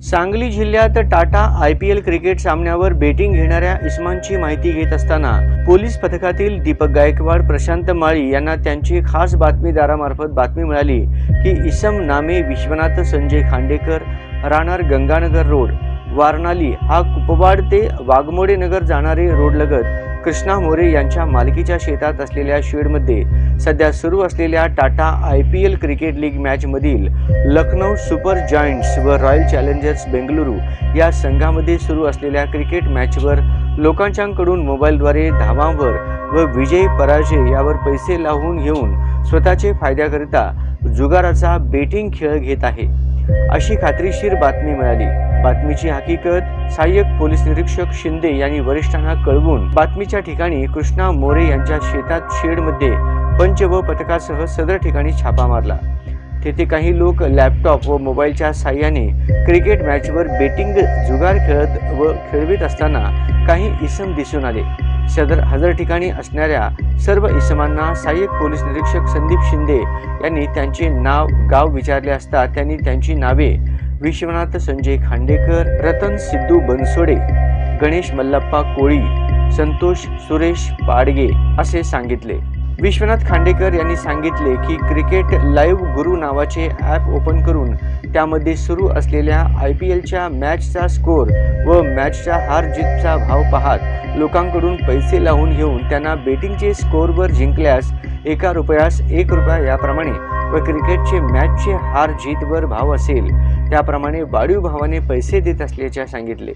सांगली जिल्ह्यात Tata IPL cricket सामन्यावर betting घेणाऱ्या इसमांची माहिती घेत असताना पोलीस पथकातील दीपक गायकवाड, प्रशांत माळी यांना त्यांची खास बातमीदारामार्फत बातमी मिळाली की इसम नामे विश्वनाथ संजय खांडेकर, राहणार गंगानगर रोड, वारणाली हा कुपवाड ते वाघमोडे नगर जाणारे रोडलगत कृष्णा मोरे यांच्या मालकीच्या शेतात असलेल्या शेडमध्ये सध्या सुरू असलेल्या टाटा IPL क्रिकेट लीग मॅचमधील लखनौ सुपर जायंट्स व रॉयल चॅलेंजर्स बेंगळुरू या संघामध्ये सुरू असलेल्या क्रिकेट मॅचवर लोकांच्याकडून मोबाईलद्वारे धावांवर व विजय पराजय यावर पैसे लावून घेऊन स्वतःचे फायद्याकरिता जुगाराचा बेटिंग खेळ घेत आहे अशी खात्रीशीर बातमी मिळाली। बातमीची हकीकत सहाय्यक पोलीस निरीक्षक शिंदे यांनी वरिष्ठांना कळवून बातमीच्या ठिकाणी कृष्णा मोरे यांच्या शेतात शेडमध्ये पंच व पथकासह सदर ठिकाणी छापा मारला। तेथे काही लोक लॅपटॉप व मोबाईलच्या साहाय्याने क्रिकेट मॅचवर बेटिंग जुगार खेळवित असताना काही इसम दिसून आले। हजर ठिकाणी असणाऱ्या सर्व इसमांना सहाय्यक पोलीस निरीक्षक संदीप शिंदे यांनी त्यांचे नाव गाव विचारले असता त्यांनी त्यांची नावे विश्वनाथ संजय खांडेकर, रतन सिद्धू बनसोडे, गणेश मल्लप्पा कोळी, संतोष सुरेश पाडगे असे सांगितले। विश्वनाथ खांडेकर यांनी सांगितले की क्रिकेट लाईव्ह गुरु नावाचे ॲप ओपन करून त्यामध्ये सुरू असलेल्या IPLच्या मॅचचा स्कोर व मॅचच्या हार जीतचा भाव पाहत लोकांकडून पैसे लावून घेऊन त्यांना बेटिंगचे स्कोरवर जिंकल्यास एका रुपयास 1 रुपया याप्रमाणे व क्रिकेटचे मॅचचे हार जीतवर भाव असेल त्याप्रमाणे वाढीव भावाने पैसे देत असल्याचे सांगितले।